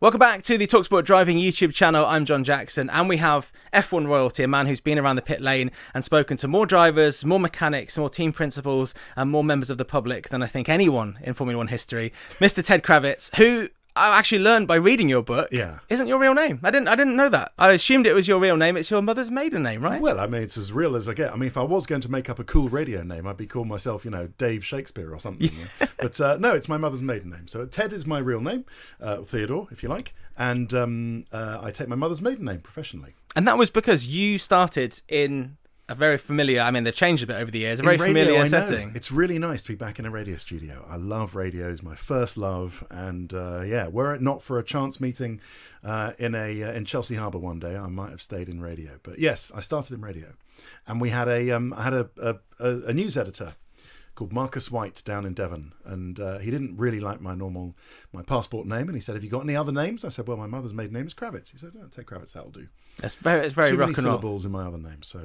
Welcome back to the talkSPORT Driving YouTube channel. I'm Jon Jackson, and we have F1 royalty, a man who's been around the pit lane and spoken to more drivers, more mechanics, more team principals, and more members of the public than I think anyone in Formula One history. Mr. Ted Kravitz, who I actually learned by reading your book, isn't your real name. I didn't know that. I assumed it was your real name. It's your mother's maiden name, right? Well, I mean, it's as real as I get. I mean, if I was going to make up a cool radio name, I'd be calling myself, Dave Shakespeare or something. But no, it's my mother's maiden name. So Ted is my real name, Theodore, if you like. And I take my mother's maiden name professionally. And that was because you started in a very familiar, I mean, they've changed a bit over the years, a very familiar setting. It's really nice to be back in a radio studio. I love radio, it's my first love. And were it not for a chance meeting in Chelsea Harbour one day, I might have stayed in radio. But yes, I started in radio. And we had I had a news editor called Marcus White down in Devon, and he didn't really like my passport name, and he said, "Have you got any other names?" I said, "Well, my mother's maiden name is Kravitz." He said, "Oh, Ted Kravitz, that'll do." It's very Too rock many and roll. syllables in my other name, so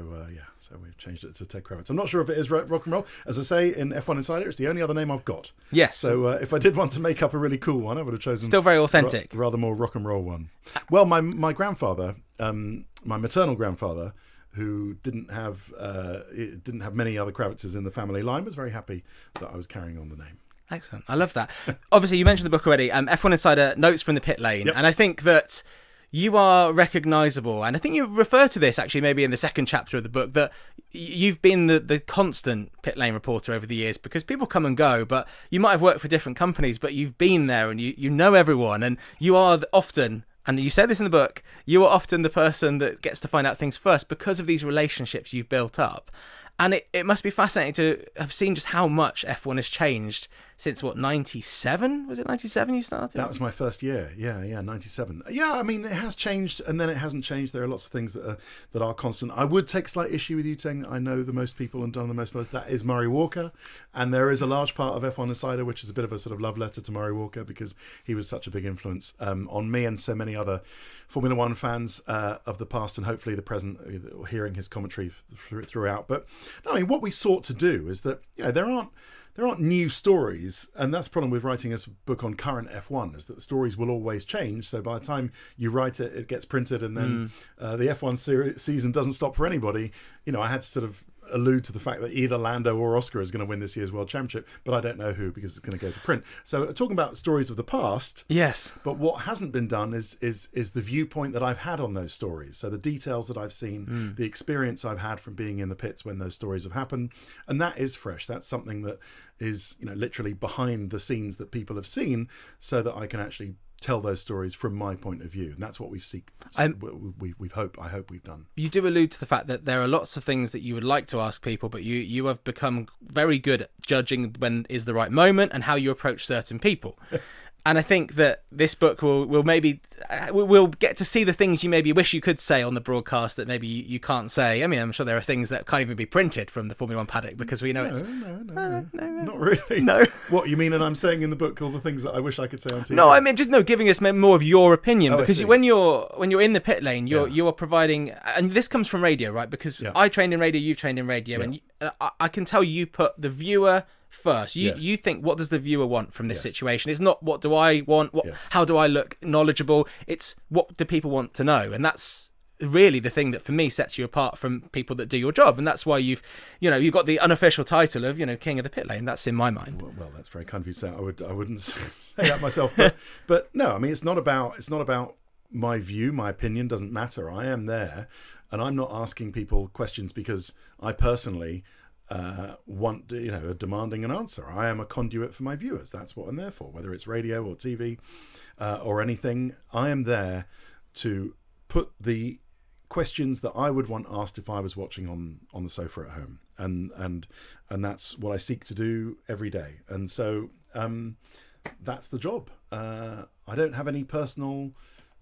so we've changed it to Ted Kravitz. I'm not sure if it is rock and roll. As I say in F1 Insider, it's the only other name I've got. Yes. So if I did want to make up a really cool one, I would have chosen still very authentic, rather more rock and roll one. Well, my grandfather, my maternal grandfather, who didn't have many other Kravitzes in the family line, was very happy that I was carrying on the name. Excellent. I love that. Obviously, you mentioned the book already, F1 Insider Notes from the Pit Lane. Yep. And I think that you are recognisable. And I think you refer to this actually maybe in the second chapter of the book, that you've been the constant pit lane reporter over the years, because people come and go, but you might have worked for different companies, but you've been there and you know everyone, and you are often... And you said this in the book, you are often the person that gets to find out things first because of these relationships you've built up. And it must be fascinating to have seen just how much F1 has changed since, 97? Was it 97 you started? That was my first year. Yeah, 97. Yeah, I mean, it has changed, and then it hasn't changed. There are lots of things that are constant. I would take slight issue with you saying I know the most people and done the most. That is Murray Walker, and there is a large part of F1 Insider which is a bit of a sort of love letter to Murray Walker, because he was such a big influence on me and so many other Formula One fans of the past and hopefully the present, hearing his commentary throughout. But no, I mean, what we sought to do is that there aren't new stories, and that's the problem with writing a book on current F1, is that the stories will always change. So by the time you write it, it gets printed, and then the F1 season doesn't stop for anybody. I had to sort of allude to the fact that either Lando or Oscar is going to win this year's World Championship, but I don't know who, because it's going to go to print. So talking about stories of the past, yes, but what hasn't been done is the viewpoint that I've had on those stories. So the details that I've seen, the experience I've had from being in the pits when those stories have happened, and that is fresh. That's something that is literally behind the scenes that people have seen, so that I can actually tell those stories from my point of view, and that's what I hope we've done. You do allude to the fact that there are lots of things that you would like to ask people, but you have become very good at judging when is the right moment and how you approach certain people. And I think that this book will maybe we'll get to see the things you maybe wish you could say on the broadcast that maybe you can't say. I mean, I'm sure there are things that can't even be printed from the Formula One paddock, because we know No, not really. No. What you mean? And I'm saying in the book all the things that I wish I could say on TV. No, I mean giving us more of your opinion, because when you're in the pit lane, you are providing, and this comes from radio, right? Because I trained in radio, you've trained in radio, and I can tell you put the viewer first. You think, what does the viewer want from this situation? It's not what do I want, how do I look knowledgeable, it's what do people want to know. And that's really the thing that for me sets you apart from people that do your job, and that's why you've got the unofficial title of king of the pit lane. That's in my mind. Well, that's very kind of you to say. I wouldn't say that myself, but no, I mean, it's not about my view. My opinion doesn't matter. I am there, and I'm not asking people questions because I personally want demanding an answer. I am a conduit for my viewers. That's what I'm there for, whether it's radio or TV or anything. I am there to put the questions that I would want asked if I was watching on the sofa at home, and that's what I seek to do every day. And so that's the job. I don't have any personal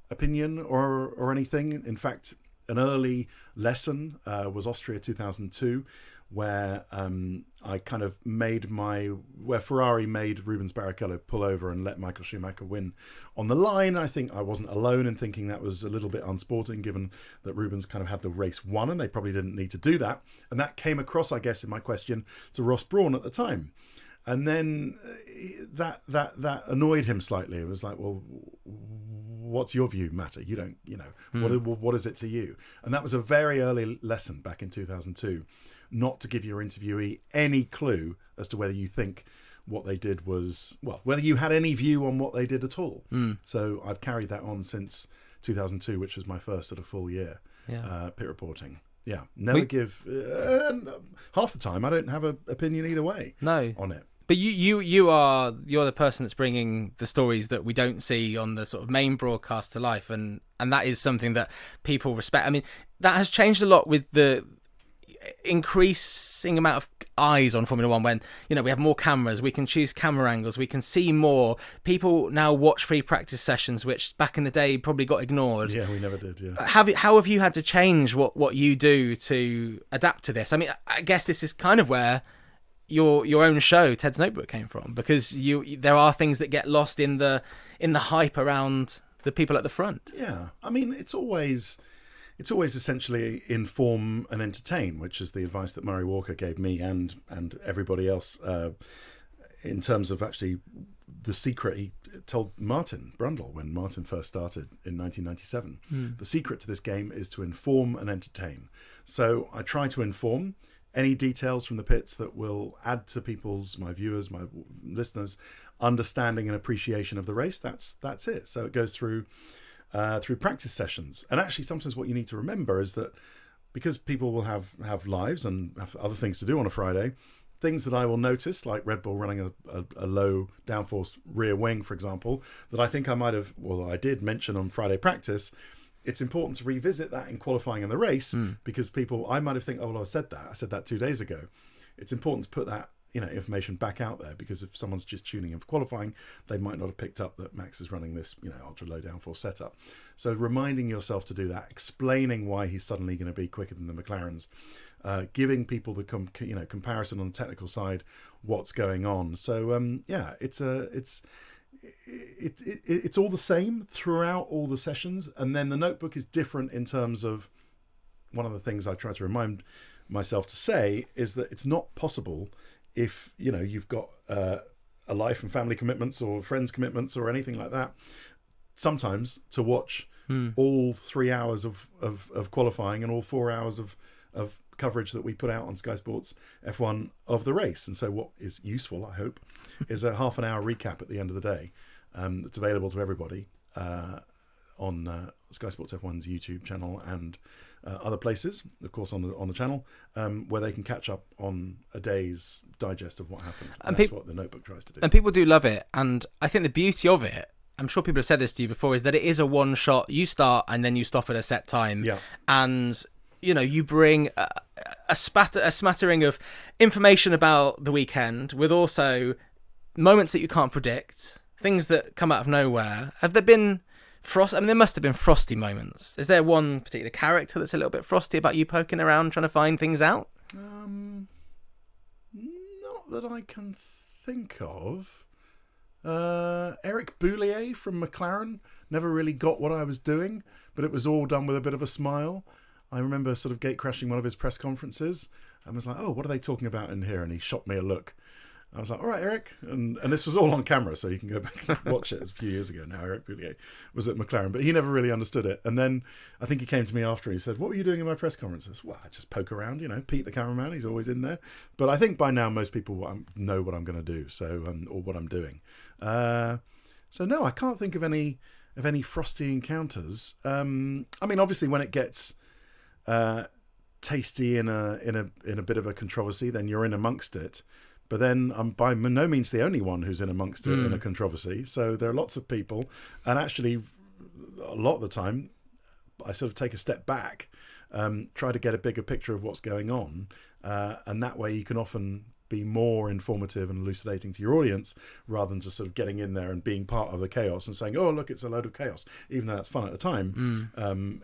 opinion or anything. In fact, an early lesson was Austria 2002, where I kind of where Ferrari made Rubens Barrichello pull over and let Michael Schumacher win on the line. I think I wasn't alone in thinking that was a little bit unsporting, given that Rubens kind of had the race won, and they probably didn't need to do that. And that came across, I guess, in my question to Ross Brawn at the time. And then that annoyed him slightly. It was like, well, what's your view matter? You don't, what is it to you? And that was a very early lesson back in 2002, not to give your interviewee any clue as to whether you think what they did was, whether you had any view on what they did at all. So I've carried that on since 2002, which was my first sort of full year pit reporting. Yeah, never give half the time. I don't have an opinion either way. On it. But you're the person that's bringing the stories that we don't see on the sort of main broadcast to life, and that is something that people respect. I mean, that has changed a lot with the increasing amount of eyes on Formula One. When we have more cameras, we can choose camera angles, we can see more. People now watch free practice sessions, which back in the day probably got ignored. Yeah, we never did. Yeah. How have you had to change what you do to adapt to this? I mean, I guess this is kind of where your own show, Ted's Notebook, came from, because there are things that get lost in the hype around the people at the front. Yeah, I mean, it's always essentially inform and entertain, which is the advice that Murray Walker gave me and everybody else in terms of actually the secret he told Martin Brundle when Martin first started in 1997. The secret to this game is to inform and entertain. So I try to inform. Any details from the pits that will add to my viewers, my listeners, understanding and appreciation of the race. That's it. So it goes through practice sessions. And actually, sometimes what you need to remember is that because people will have lives and have other things to do on a Friday, things that I will notice, like Red Bull running a low downforce rear wing, for example, that I think I did mention on Friday practice. It's important to revisit that in qualifying in the race, because I might have think, I said that 2 days ago. It's important to put that information back out there, because if someone's just tuning in for qualifying, they might not have picked up that Max is running this ultra low downforce setup. So reminding yourself to do that, explaining why he's suddenly going to be quicker than the McLarens, giving people the comparison on the technical side, what's going on. So it's all the same throughout all the sessions. And then the notebook is different in terms of, one of the things I try to remind myself to say is that it's not possible if you've got a life and family commitments or friends commitments or anything like that, sometimes to watch all 3 hours of qualifying and all 4 hours of coverage that we put out on Sky Sports F1 of the race. And so what is useful, I hope, is a half an hour recap at the end of the day that's available to everybody on Sky Sports F1's YouTube channel and other places, of course, on the channel, where they can catch up on a day's digest of what happened. And that's what the notebook tries to do. And people do love it. And I think the beauty of it, I'm sure people have said this to you before, is that it is a one shot. You start and then you stop at a set time. Yeah. And you bring a smattering of information about the weekend, with also moments that you can't predict, things that come out of nowhere. Have there been there must have been frosty moments. Is there one particular character that's a little bit frosty about you poking around trying to find things out? Not that I can think of. Eric Boulier from McLaren never really got what I was doing, but it was all done with a bit of a smile. I remember sort of gate crashing one of his press conferences and was like, oh, what are they talking about in here? And he shot me a look. I was like, all right, Eric. And this was all on camera, so you can go back and watch it. It's a few years ago now. Eric Boulier was at McLaren, but he never really understood it. And then I think he came to me after and he said, what were you doing in my press conference? I said, well, I just poke around, Pete the cameraman, he's always in there. But I think by now most people know what I'm going to do, so or what I'm doing. So no, I can't think of any frosty encounters. I mean, obviously when it gets tasty in a bit of a controversy, then you're in amongst it. But then I'm by no means the only one who's in amongst it in a controversy. So there are lots of people, and actually a lot of the time I sort of take a step back, try to get a bigger picture of what's going on, and that way you can often be more informative and elucidating to your audience, rather than just sort of getting in there and being part of the chaos and saying, oh, look, it's a load of chaos. Even though that's fun at the time,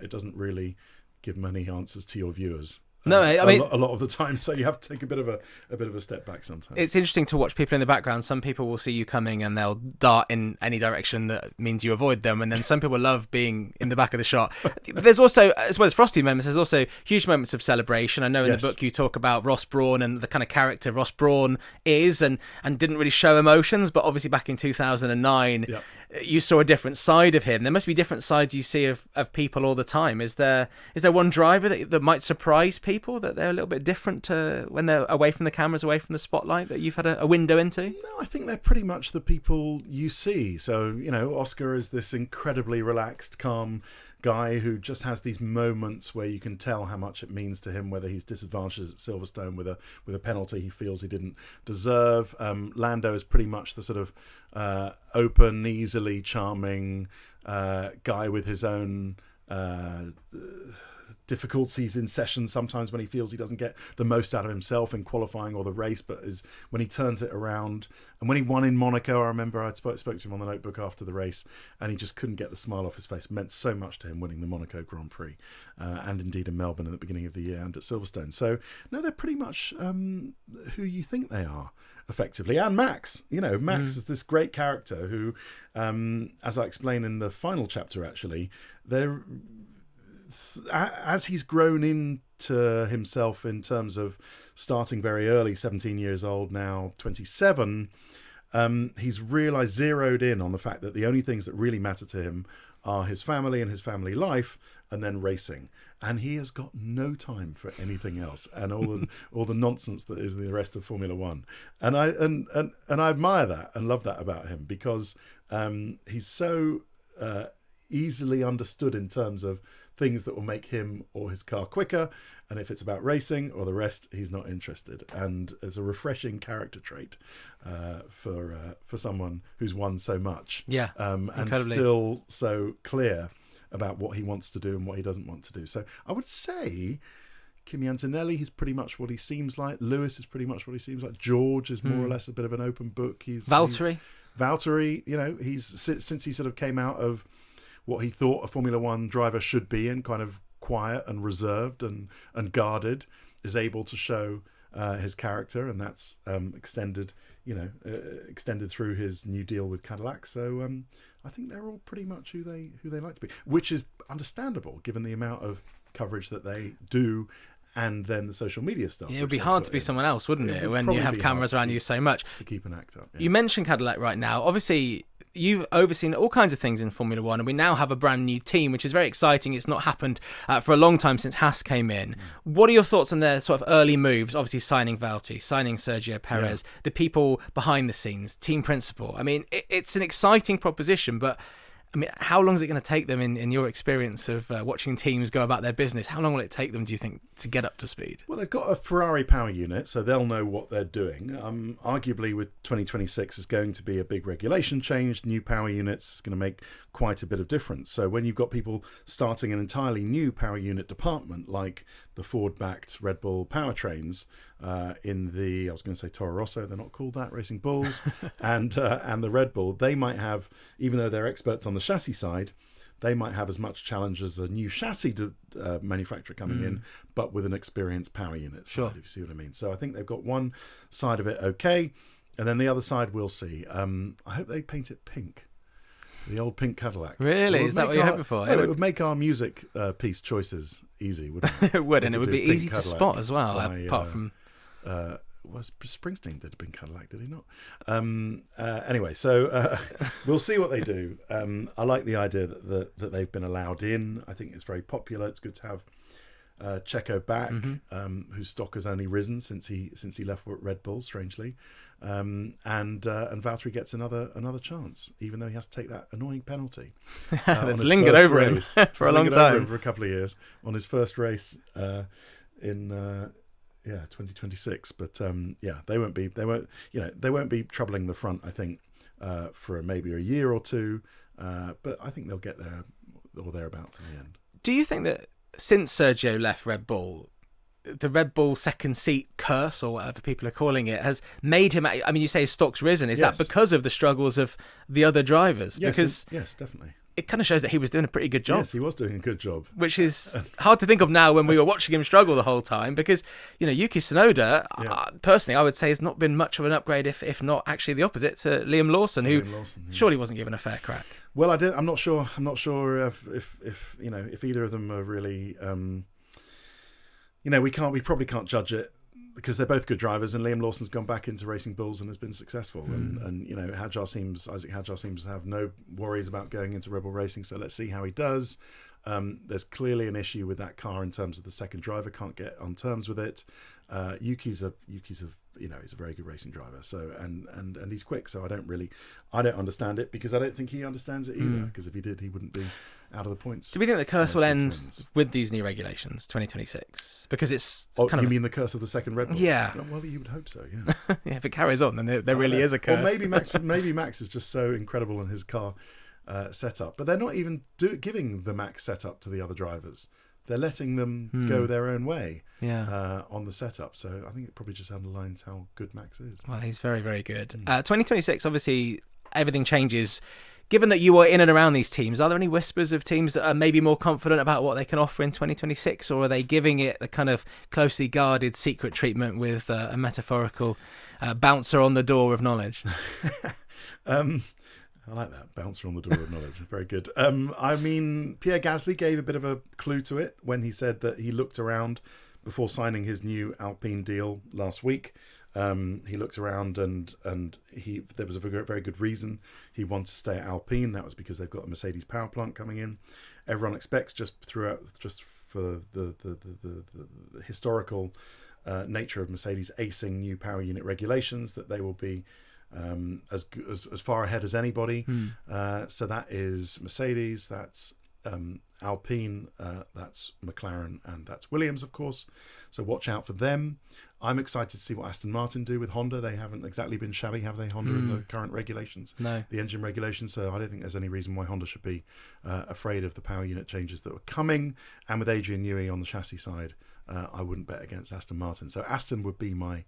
it doesn't really give many answers to your viewers. No, I mean a lot of the time, so you have to take a bit of a step back sometimes. It's interesting to watch people in the background. Some people will see you coming and they'll dart in any direction that means you avoid them, and then some people love being in the back of the shot. There's also, as well as frosty moments, there's also huge moments of celebration. I know in the book you talk about Ross Brawn and the kind of character Ross Brawn is, and didn't really show emotions, but obviously back in 2009, you saw a different side of him. There must be different sides you see of people all the time. Is there one driver that might surprise people, that they're a little bit different to when they're away from the cameras, away from the spotlight, that you've had a window into? No, I think they're pretty much the people you see. So, Oscar is this incredibly relaxed, calm guy who just has these moments where you can tell how much it means to him, whether he's disadvantaged at Silverstone with a penalty he feels he didn't deserve. Lando is pretty much the sort of open, easily charming guy with his own difficulties in sessions sometimes when he feels he doesn't get the most out of himself in qualifying or the race, but when he turns it around. And when he won in Monaco, I remember I spoke to him on the notebook after the race, and he just couldn't get the smile off his face. It meant so much to him winning the Monaco Grand Prix, and indeed in Melbourne at the beginning of the year and at Silverstone. So no, they're pretty much who you think they are, effectively. And Max, Max is this great character who, as I explain in the final chapter, actually, as he's grown into himself in terms of starting very early, 17 years old now, 27, he's zeroed in on the fact that the only things that really matter to him are his family and his family life, and then racing. And he has got no time for anything else, and all the nonsense that is the rest of Formula One. And I admire that and love that about him, because he's so easily understood in terms of things that will make him or his car quicker, and if it's about racing or the rest, he's not interested. And it's a refreshing character trait for someone who's won so much, and still so clear about what he wants to do and what he doesn't want to do. So I would say Kimi Antonelli, he's pretty much what he seems like. Lewis is pretty much what he seems like. George is more or less a bit of an open book. Valtteri, he's since he sort of came out of what he thought a Formula One driver should be in, kind of quiet and reserved and guarded, is able to show his character, and that's extended through his new deal with Cadillac. So I think they're all pretty much who they like to be, which is understandable given the amount of coverage that they do, and then the social media stuff. It would be hard to be someone else, wouldn't it, when you have cameras around you so much to keep an act up. Yeah. You mentioned Cadillac right now. Obviously, you've overseen all kinds of things in Formula One, and we now have a brand new team, which is very exciting. It's not happened for a long time since Haas came in. What are your thoughts on their sort of early moves? Obviously, signing Valtteri, signing Sergio Perez, the people behind the scenes, team principal. I mean, it's an exciting proposition, but I mean, how long is it going to take them, in your experience of watching teams go about their business? How long will it take them, do you think, to get up to speed? Well, they've got a Ferrari power unit, so they'll know what they're doing. Arguably, with 2026 is going to be a big regulation change. New power units is going to make quite a bit of difference. So when you've got people starting an entirely new power unit department, like the Ford-backed Red Bull powertrains in the, I was going to say Toro Rosso, they're not called that, Racing Bulls, and the Red Bull, they might have, even though they're experts on the chassis side, they might have as much challenge as a new chassis manufacturer coming in, but with an experienced power unit side, if you see what I mean. So I think they've got one side of it okay, and then the other side we'll see. I hope they paint it pink. The old pink Cadillac. Really? Is that what you're hoping for? Well, it would make our music piece choices easy, wouldn't it? It would, and it would be easy to spot as well, apart from... was Springsteen did a pink Cadillac, did he not? Anyway, so we'll see what they do. I like the idea that they've been allowed in. I think it's very popular. It's good to have Checo back, whose stock has only risen since he left Red Bull, strangely. And Valtteri gets another chance, even though he has to take that annoying penalty. That's lingered over him for a long time, for a couple of years on his first race in 2026. But they won't be troubling the front, I think, for maybe a year or two. But I think they'll get there or thereabouts in the end. Do you think that since Sergio left Red Bull, the Red Bull second seat curse, or whatever people are calling it, has made him... I mean, you say his stock's risen. Is that because of the struggles of the other drivers? Yes, definitely. It kind of shows that he was doing a pretty good job. Yes, he was doing a good job. Which is hard to think of now when we were watching him struggle the whole time, because, Yuki Tsunoda, personally, I would say has not been much of an upgrade, if not actually the opposite, to Liam Lawson, who surely wasn't given a fair crack. Well, I'm not sure if either of them are really... we probably can't judge it because they're both good drivers, and Liam Lawson's gone back into Racing Bulls and has been successful. And you know, Isaac Hadjar seems to have no worries about going into Rebel Racing. So let's see how he does. There's clearly an issue with that car in terms of the second driver can't get on terms with it. Yuki's a you know, he's a very good racing driver. So and he's quick. So I don't understand it, because I don't think he understands it either. Because if he did, he wouldn't be out of the points. Do we think the curse will end with these new regulations, 2026? Because it's you mean the curse of the second Red Bull? Yeah. Well, you would hope so. Yeah. Yeah, if it carries on, then there really is a curse. Or maybe Max is just so incredible in his car setup, but they're not even giving the Max setup to the other drivers. They're letting them go their own way on the setup. So I think it probably just underlines how good Max is. Well, he's very, very good. 2026, obviously, everything changes. Given that you are in and around these teams, are there any whispers of teams that are maybe more confident about what they can offer in 2026, or are they giving it the kind of closely guarded secret treatment with a metaphorical bouncer on the door of knowledge? I like that, bouncer on the door of knowledge. Very good. I mean, Pierre Gasly gave a bit of a clue to it when he said that he looked around before signing his new Alpine deal last week. He looked around and there was a very good reason he wanted to stay at Alpine. That was because they've got a Mercedes power plant coming in. Everyone expects just for the historical nature of Mercedes acing new power unit regulations that they will be as far ahead as anybody. So that is Mercedes, that's Alpine, that's McLaren, and that's Williams, of course. So watch out for them. I'm excited to see what Aston Martin do with Honda. They haven't exactly been shabby, have they, Honda, in the current regulations? No. The engine regulations. So I don't think there's any reason why Honda should be afraid of the power unit changes that were coming. And with Adrian Newey on the chassis side, I wouldn't bet against Aston Martin. So Aston would be my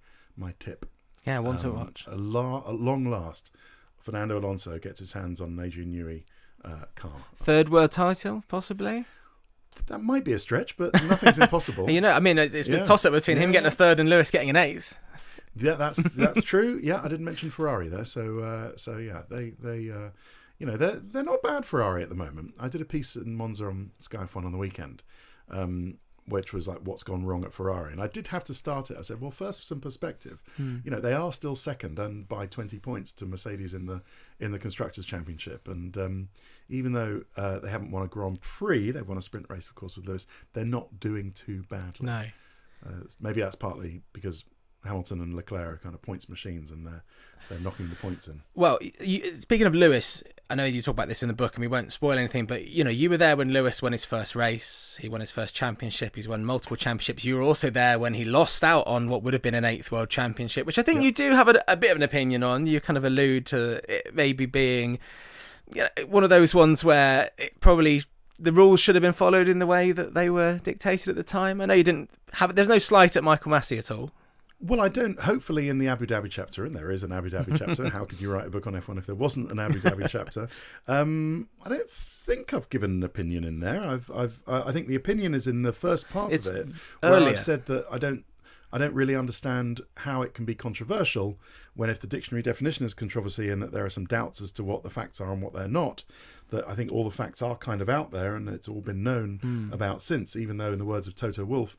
tip. Yeah, one to watch. At long last, Fernando Alonso gets his hands on an Adrian Newey car. Third world title, possibly? That might be a stretch, but nothing's impossible. You know, I mean, it's a toss-up between him getting a third and Lewis getting an eighth. Yeah, that's true. Yeah, I didn't mention Ferrari there. So yeah, they you know, they're not bad, Ferrari, at the moment. I did a piece in Monza on Sky F1 on the weekend, which was like, what's gone wrong at Ferrari? And I did have to start it. I said, well, first, some perspective. You know, they are still second and by 20 points to Mercedes in the Constructors' Championship. And even though they haven't won a Grand Prix, they've won a sprint race, of course, with Lewis, they're not doing too badly. No. Maybe that's partly because Hamilton and Leclerc are kind of points machines, and they're knocking the points in. Well, speaking of Lewis, I know you talk about this in the book, and we won't spoil anything, but you know, you were there when Lewis won his first race. He won his first championship. He's won multiple championships. You were also there when he lost out on what would have been an 8th world championship, which I think you do have a bit of an opinion on. You kind of allude to it maybe being, you know, one of those ones where it probably the rules should have been followed in the way that they were dictated at the time. I know you didn't have. There's no slight at Michael Massey at all. Well, I don't. Hopefully, in the Abu Dhabi chapter, and there is an Abu Dhabi chapter. How could you write a book on F1 if there wasn't an Abu Dhabi chapter? I don't think I've given an opinion in there. I think the opinion is in the first part of it, where I've said that I don't really understand how it can be controversial when, if the dictionary definition is controversy and that there are some doubts as to what the facts are and what they're not, that I think all the facts are kind of out there and it's all been known about since. Even though, in the words of Toto Wolff,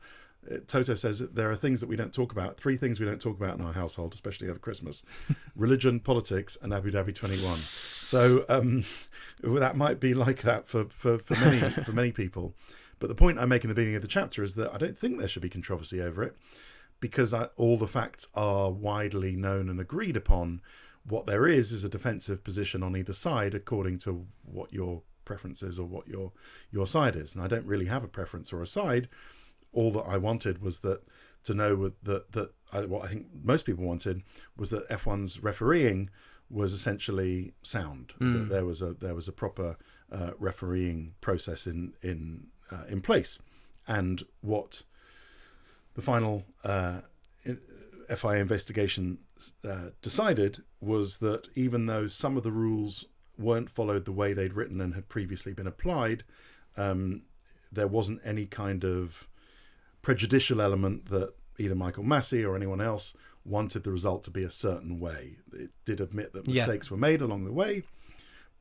Toto says that there are things that we don't talk about, 3 things we don't talk about in our household, especially over Christmas: religion, politics, and Abu Dhabi 21. So that might be like that for many people. But the point I make in the beginning of the chapter is that I don't think there should be controversy over it, because all the facts are widely known and agreed upon. What there is a defensive position on either side according to what your preference is or what your side is. And I don't really have a preference or a side. All that I wanted was that to know that what I think most people wanted was that F1's refereeing was essentially sound. That there was a proper refereeing process in place, and what the final FIA investigation decided was that even though some of the rules weren't followed the way they'd written and had previously been applied, there wasn't any kind of prejudicial element that either Michael Massey or anyone else wanted the result to be a certain way. It did admit that mistakes were made along the way,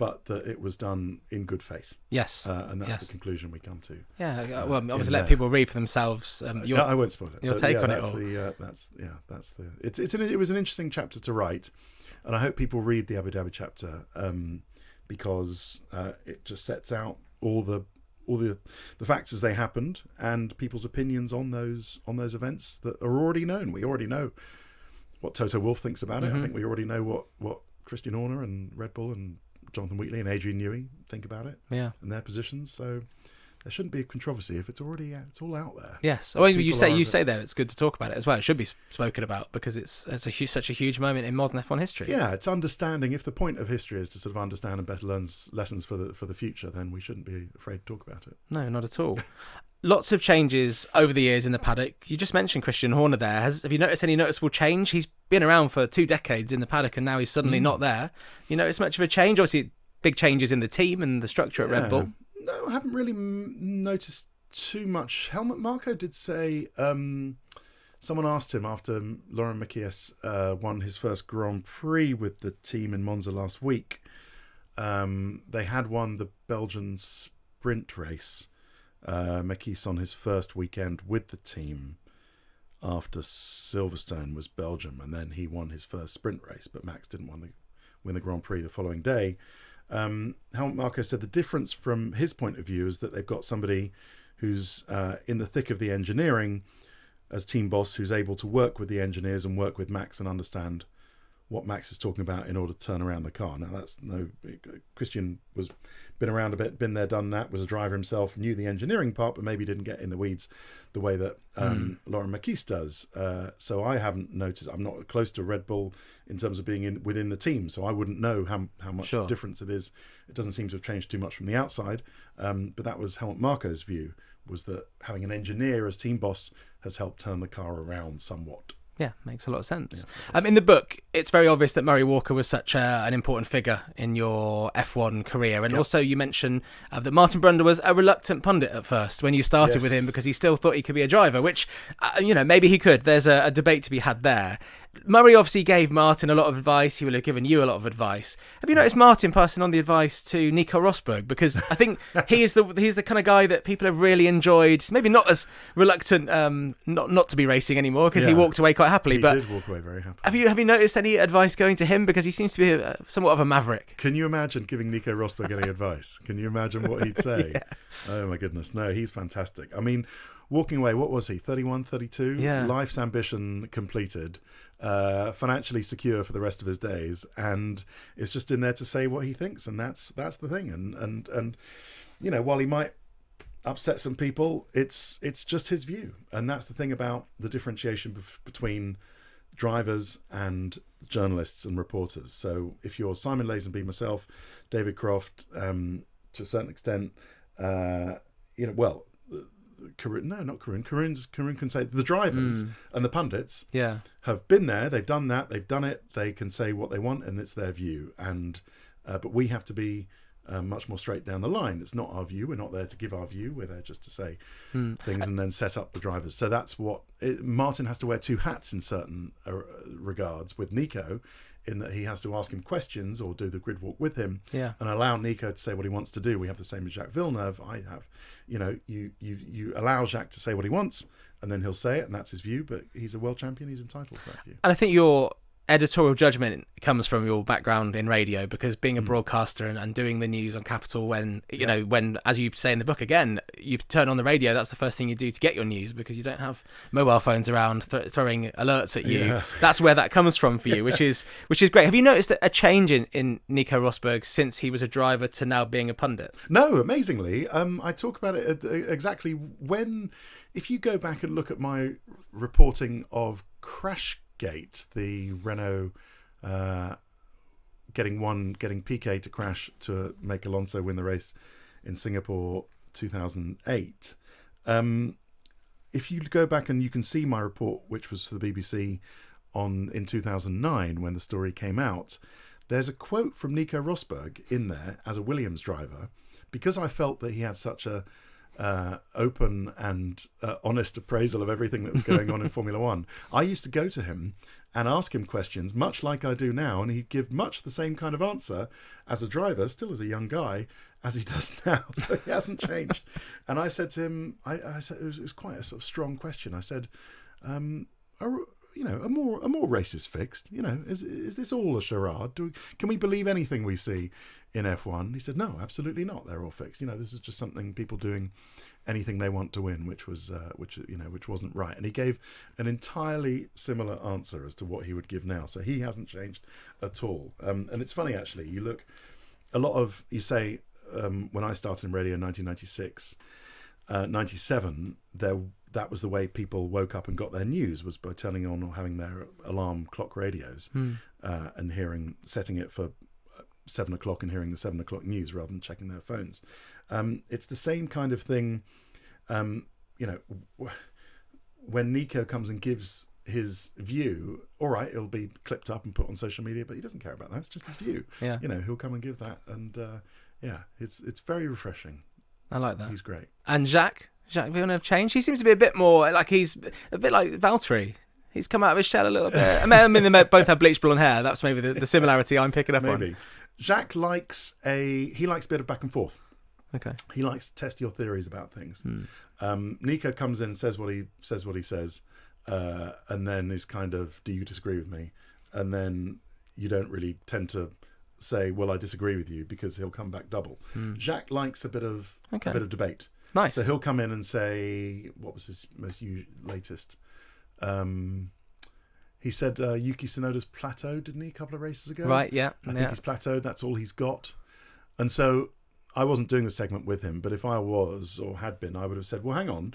but that it was done in good faith. Yes. And that's the conclusion we come to. Yeah. Well, obviously, let people read for themselves. I won't spoil it. Your take on it all. It was an interesting chapter to write, and I hope people read the Abu Dhabi chapter because it just sets out all the facts as they happened and people's opinions on those events that are already known. We already know what Toto Wolff thinks about it. I think we already know what Christian Horner and Red Bull and Jonathan Wheatley and Adrian Newey think about it. Yeah. And their positions. So there shouldn't be a controversy if it's already it's all out there. Yes. Well, you say there it's good to talk about it as well. It should be spoken about because it's such a huge moment in modern F1 history. Yeah, it's understanding. If the point of history is to sort of understand and better learn lessons for the future, then we shouldn't be afraid to talk about it. No, not at all. Lots of changes over the years in the paddock. You just mentioned Christian Horner there. Have you noticed any noticeable change? He's been around for 2 decades in the paddock and now he's suddenly not there. You notice much of a change? Obviously, big changes in the team and the structure at Red Bull. No, I haven't really noticed too much. Helmut Marko did say, someone asked him after Laurent Mekies won his first Grand Prix with the team in Monza last week. They had won the Belgian sprint race. Mekies on his first weekend with the team after Silverstone was Belgium, and then he won his first sprint race, but Max didn't win the Grand Prix the following day. Helmut Marko said the difference from his point of view is that they've got somebody who's in the thick of the engineering as team boss, who's able to work with the engineers and work with Max and understand what Max is talking about in order to turn around the car. Now, Christian was been around a bit, been there, done that, was a driver himself, knew the engineering part, but maybe didn't get in the weeds the way that Laurent Mekies does. So I haven't noticed. I'm not close to Red Bull in terms of being within the team, so I wouldn't know how much difference it is. It doesn't seem to have changed too much from the outside, but that was Helmut Marko's view, was that having an engineer as team boss has helped turn the car around somewhat. Yeah, makes a lot of sense. In the book, it's very obvious that Murray Walker was such an important figure in your F1 career. And also you mentioned that Martin Brundle was a reluctant pundit at first when you started with him because he still thought he could be a driver, which, maybe he could. There's a debate to be had there. Murray obviously gave Martin a lot of advice. He will have given you a lot of advice. Have you noticed Martin passing on the advice to Nico Rosberg? Because I think he's the kind of guy that people have really enjoyed. Maybe not as reluctant not to be racing anymore because he walked away quite happily. He did walk away very happily. Have you noticed any advice going to him? Because he seems to be somewhat of a maverick. Can you imagine giving Nico Rosberg any advice? Can you imagine what he'd say? Oh my goodness. No, he's fantastic. I mean, walking away, what was he? 31, 32? Yeah. Life's ambition completed. Financially secure for the rest of his days, and is just in there to say what he thinks, and that's the thing. And while he might upset some people, it's just his view, and that's the thing about the differentiation between drivers and journalists and reporters. So if you're Simon Lazenby, myself, David Croft, to a certain extent, Karun can say the drivers and the pundits have been there, they've done that, they've done it, they can say what they want, and it's their view. And but we have to be much more straight down the line. It's not our view. We're not there to give our view. We're there just to say things and then set up the drivers. So that's what Martin has to wear 2 hats in certain regards with Nico, in that he has to ask him questions or do the grid walk with him and allow Nico to say what he wants to do. We have the same with Jacques Villeneuve. I have, you allow Jacques to say what he wants and then he'll say it, and that's his view, but he's a world champion. He's entitled to that view. And I think your editorial judgment comes from your background in radio, because being a broadcaster and doing the news on Capital, when when, as you say in the book again, you turn on the radio, that's the first thing you do to get your news, because you don't have mobile phones around throwing alerts at you. That's where that comes from for you, which is great. Have you noticed a change in Nico Rosberg since he was a driver to now being a pundit? No, amazingly. I talk about it exactly when, if you go back and look at my reporting of Crashgate, the Renault getting Piquet to crash to make Alonso win the race in Singapore 2008. If you go back and you can see my report, which was for the BBC in 2009 when the story came out, there's a quote from Nico Rosberg in there as a Williams driver, because I felt that he had such a open and honest appraisal of everything that was going on in Formula One. I used to go to him and ask him questions, much like I do now, and he'd give much the same kind of answer as a driver, still as a young guy, as he does now. So he hasn't changed. And I said to him, I said it was quite a sort of strong question. I said, are more races fixed? Is this all a charade? Can we believe anything we see in F1? He said, no, absolutely not. They're all fixed. This is just something people doing anything they want to win, which wasn't right. And he gave an entirely similar answer as to what he would give now. So he hasn't changed at all. And it's funny, actually. You look, you say, when I started in radio in 1996, 97, that was the way people woke up and got their news, was by turning on or having their alarm clock radios and setting it for 7 o'clock and hearing the 7 o'clock news rather than checking their phones. It's the same kind of thing, when Nico comes and gives his view, all right, it'll be clipped up and put on social media, but he doesn't care about that. It's just his view. Yeah. He'll come and give that. And it's very refreshing. I like that. He's great. And Jacques Villeneuve changed. He seems to be a bit more like, he's a bit like Valtteri. He's come out of his shell a little bit. I mean, they both have bleached blonde hair. That's maybe the similarity I'm picking up on. Jacques likes a bit of back and forth. Okay. He likes to test your theories about things. Nico comes in, says what he says, and then is kind of, do you disagree with me? And then you don't really tend to say, well, I disagree with you, because he'll come back double. Jacques likes a bit of debate. Nice. So he'll come in and say, what was his most latest? He said Yuki Tsunoda's plateaued, didn't he, a couple of races ago? Right, yeah. I think he's plateaued. That's all he's got. And so I wasn't doing the segment with him, but if I was or had been, I would have said, well, hang on.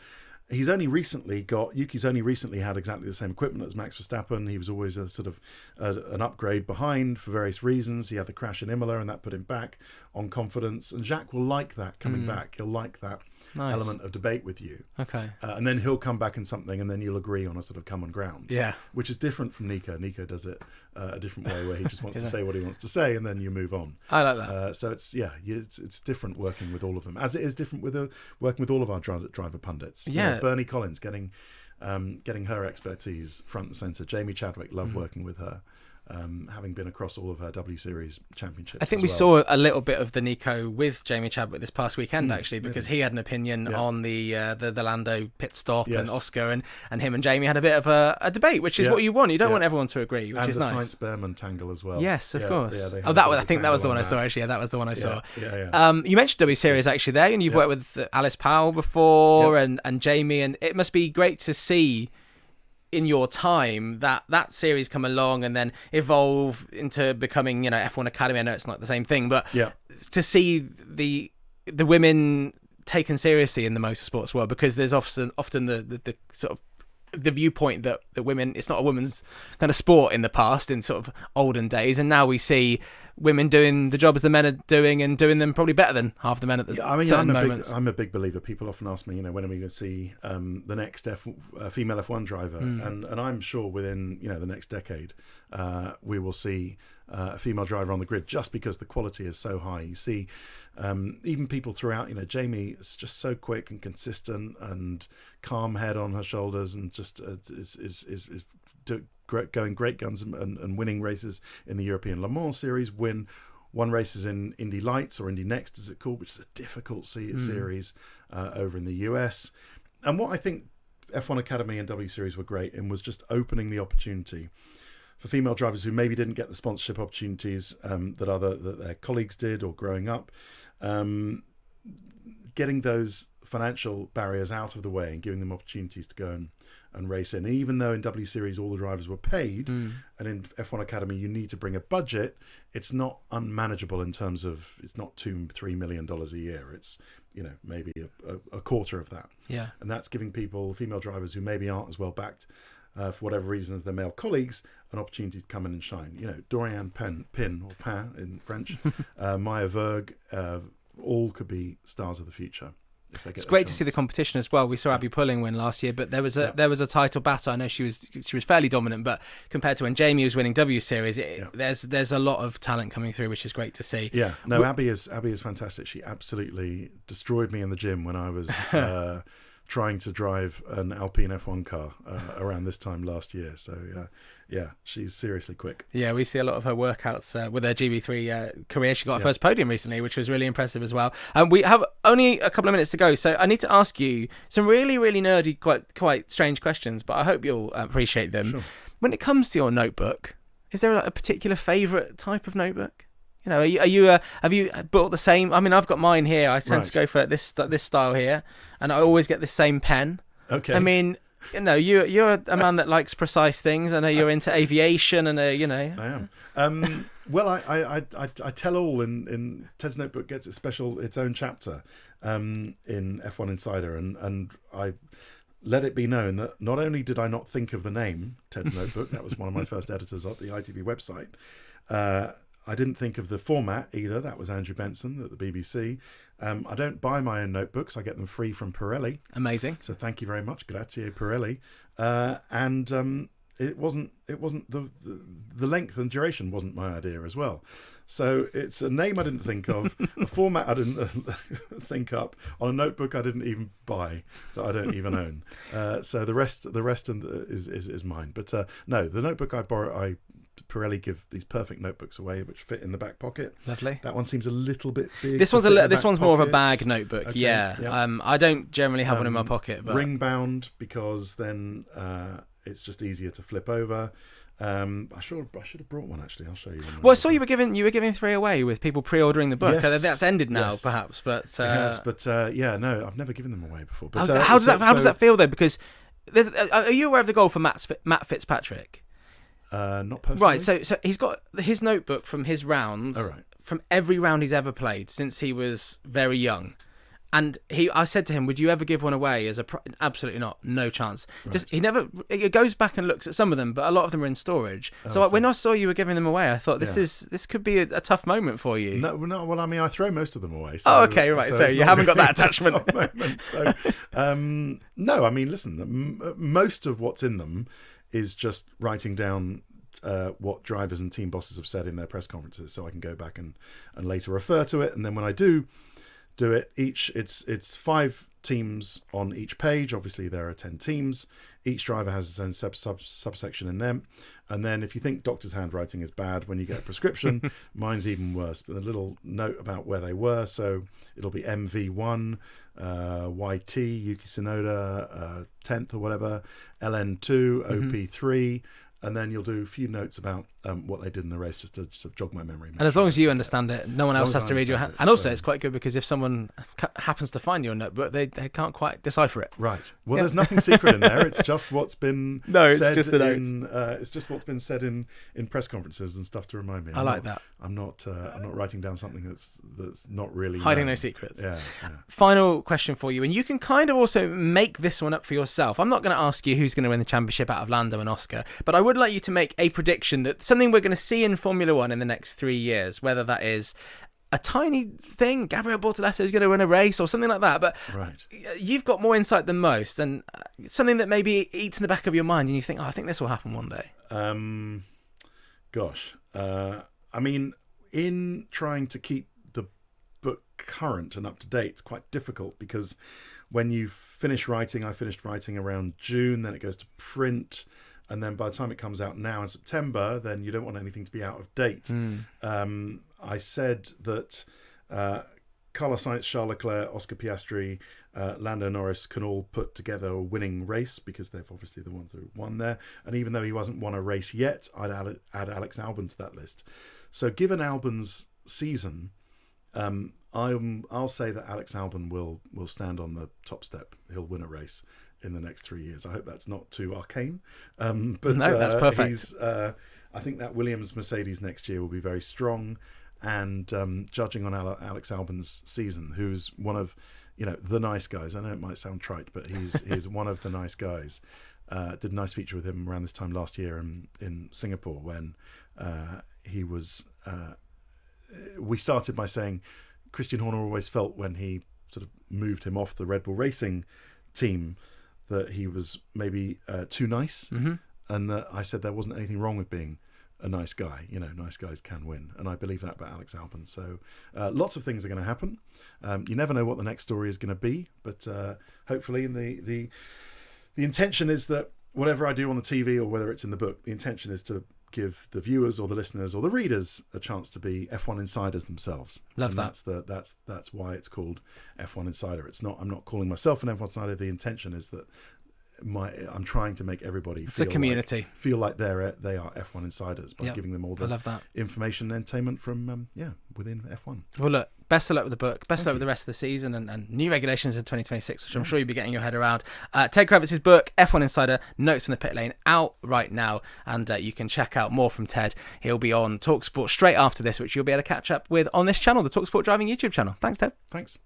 Yuki's only recently had exactly the same equipment as Max Verstappen. He was always a sort of an upgrade behind for various reasons. He had the crash in Imola, and that put him back on confidence. And Jacques will like that coming back. He'll like that element of debate with you. Okay. And then he'll come back in something, and then you'll agree on a sort of common ground. Yeah. Which is different from Nico. Nico does it a different way, where he just wants to say what he wants to say, and then you move on. I like that. So it's different working with all of them, as it is different with working with all of our driver pundits. Yeah. Bernie Collins getting her expertise front and center. Jamie Chadwick, love working with her. Having been across all of her W Series championships. I think we saw a little bit of the Nico with Jamie Chadwick this past weekend, actually, because he had an opinion on the Lando pit stop and Oscar, and him and Jamie had a bit of a debate, which is what you want. You don't want everyone to agree, which is nice. And the Sainz-Behrman tangle as well. Yes, of course. I think that was the one I saw, actually. Yeah, that was the one I saw. You mentioned W Series, actually, there, and you've worked with Alice Powell before and Jamie, and it must be great to see in your time that series come along and then evolve into becoming F1 Academy. I know it's not the same thing, but to see the women taken seriously in the motorsports world, because there's often the sort of the viewpoint that women, it's not a women's kind of sport in the past, in sort of olden days, and now we see women doing the jobs the men are doing, and doing them probably better than half the men at the certain moments. I'm a big believer. People often ask me, when are we going to see the next female F1 driver? And I'm sure within the next decade we will see a female driver on the grid, just because the quality is so high. You see even people throughout, Jamie is just so quick and consistent and calm head on her shoulders, and just is going great guns and winning races in the European Le Mans series, won races in Indy Lights, or Indy Next as it's called, which is a difficult series over in the US. And what I think F1 Academy and W Series were great in was just opening the opportunity for female drivers who maybe didn't get the sponsorship opportunities that their colleagues did, or growing up, getting those financial barriers out of the way and giving them opportunities to go and race in. Even though in W Series all the drivers were paid, and in F1 Academy you need to bring a budget, it's not unmanageable in terms of, it's not $2-3 million a year. It's maybe a quarter of that. Yeah, and that's giving female drivers who maybe aren't as well backed for whatever reason as their male colleagues, an opportunity to come in and shine. Dorian Pin or Pin in French, Maya Verg, all could be stars of the future. It's great to see the competition as well. We saw Abby Pulling win last year, but there was a title battle. I know she was fairly dominant, but compared to when Jamie was winning W Series, there's a lot of talent coming through, which is great to see. Yeah, no, Abby is fantastic. She absolutely destroyed me in the gym when I was trying to drive an Alpine F1 car around this time last year. So yeah, she's seriously quick. Yeah, we see a lot of her workouts with her GB3 career. She got her first podium recently, which was really impressive as well. We have only a couple of minutes to go, so I need to ask you some really, really nerdy, quite strange questions, but I hope you'll appreciate them. Sure. When it comes to your notebook, is there a particular favourite type of notebook? You know, have you bought the same? I mean, I've got mine here. I tend to go for this style here, and I always get the same pen. Okay. I mean, you know, you're a man that likes precise things. I know you're into aviation, and you know. I am. Well, I tell all in Ted's Notebook gets its own chapter in F1 Insider, and I let it be known that not only did I not think of the name Ted's Notebook, that was one of my first editors at the ITV website. I didn't think of the format either. That was Andrew Benson at the BBC. I don't buy my own notebooks. I get them free from Pirelli. Amazing. So thank you very much, grazie Pirelli. And it wasn't the length and duration wasn't my idea as well. So it's a name I didn't think of, a format I didn't think up, on a notebook I didn't even buy, that I don't even own. So the rest is mine. But no, the notebook I borrow, Pirelli give these perfect notebooks away which fit in the back pocket. Lovely. That one seems a little bit big. This one's more of a bag notebook. Okay, yeah. I don't generally have one in my pocket, but ring bound, because then it's just easier to flip over. I should have brought one, actually. I'll show you one. Well, I saw you were giving 3 away with people pre-ordering the book. Yes, that's ended now, perhaps. But yes, but no, I've never given them away before. But how does that feel though? Because are you aware of the goal for Matt Fitzpatrick? Not personally. Right, so he's got his notebook from his rounds, from every round he's ever played since he was very young. And I said to him, would you ever give one away? Absolutely not, no chance. Right. He goes back and looks at some of them, but a lot of them are in storage. So when I saw you were giving them away, I thought this could be a tough moment for you. No, well, I mean, I throw most of them away. So, okay, right. So you haven't got that attachment. So, no, I mean, listen, most of what's in them is just writing down what drivers and team bosses have said in their press conferences, so I can go back and later refer to it. And then when I do it, it's 5 teams on each page. Obviously there are 10 teams. Each driver has its own subsection in them. And then if you think doctor's handwriting is bad when you get a prescription, mine's even worse. But a little note about where they were. So it'll be MV1, YT, Yuki Tsunoda, 10th or whatever, LN2, OP3. And then you'll do a few notes about what they did in the race, just to sort of jog my memory. And as long as you understand it, no one else has to read your hand. And also, it's quite good because if someone happens to find your notebook, they can't quite decipher it. Right. Well, there's nothing secret in there. It's just what's been said just the notes. It's just what's been said in press conferences and stuff to remind me. I like that. I'm not writing down something that's not really hiding no secrets. Yeah. Final question for you, and you can kind of also make this one up for yourself. I'm not going to ask you who's going to win the championship out of Lando and Oscar, but I would like you to make a prediction that something we're going to see in Formula One in the next 3 years, whether that is a tiny thing, Gabriel Bortolesso is going to win a race or something like that, but you've got more insight than most, and something that maybe eats in the back of your mind and you think, I think this will happen one day. I mean, in trying to keep the book current and up to date, it's quite difficult because when you finish writing, I finished writing around June, then it goes to print, and then by the time it comes out now in September, then you don't want anything to be out of date. I said that Carlos Sainz, Charles Leclerc, Oscar Piastri, Lando Norris can all put together a winning race because they've obviously the ones who won there. And even though he hasn't won a race yet, I'd add Alex Albon to that list. So given Albon's season, I'll say that Alex Albon will stand on the top step. He'll win a race in the next 3 years. I hope that's not too arcane. But no, that's perfect. I think that Williams Mercedes next year will be very strong. And judging on Alex Albon's season, who's one of the nice guys. I know it might sound trite, but he's one of the nice guys. Did a nice feature with him around this time last year in Singapore when he was. We started by saying Christian Horner always felt when he sort of moved him off the Red Bull Racing team, that he was maybe too nice, and that I said there wasn't anything wrong with being a nice guy. Nice guys can win, and I believe that about Alex Albon. So lots of things are going to happen. You never know what the next story is going to be, but hopefully, the intention is that whatever I do on the TV or whether it's in the book, the intention is to give the viewers or the listeners or the readers a chance to be F1 insiders themselves. Love that. That's why it's called F1 Insider. I'm not calling myself an F1 insider. The intention is that I'm trying to make everybody feel a community. Like they are F1 insiders by giving them all the information and entertainment from within F1. Well, look, best of luck with the book. Best of luck with the rest of the season and new regulations in 2026, which I'm sure you'll be getting your head around. Ted Kravitz's book, F1 Insider, Notes from the Pit Lane, out right now, and you can check out more from Ted. He'll be on talkSPORT straight after this, which you'll be able to catch up with on this channel, the talkSPORT Driving YouTube channel. Thanks, Ted. Thanks.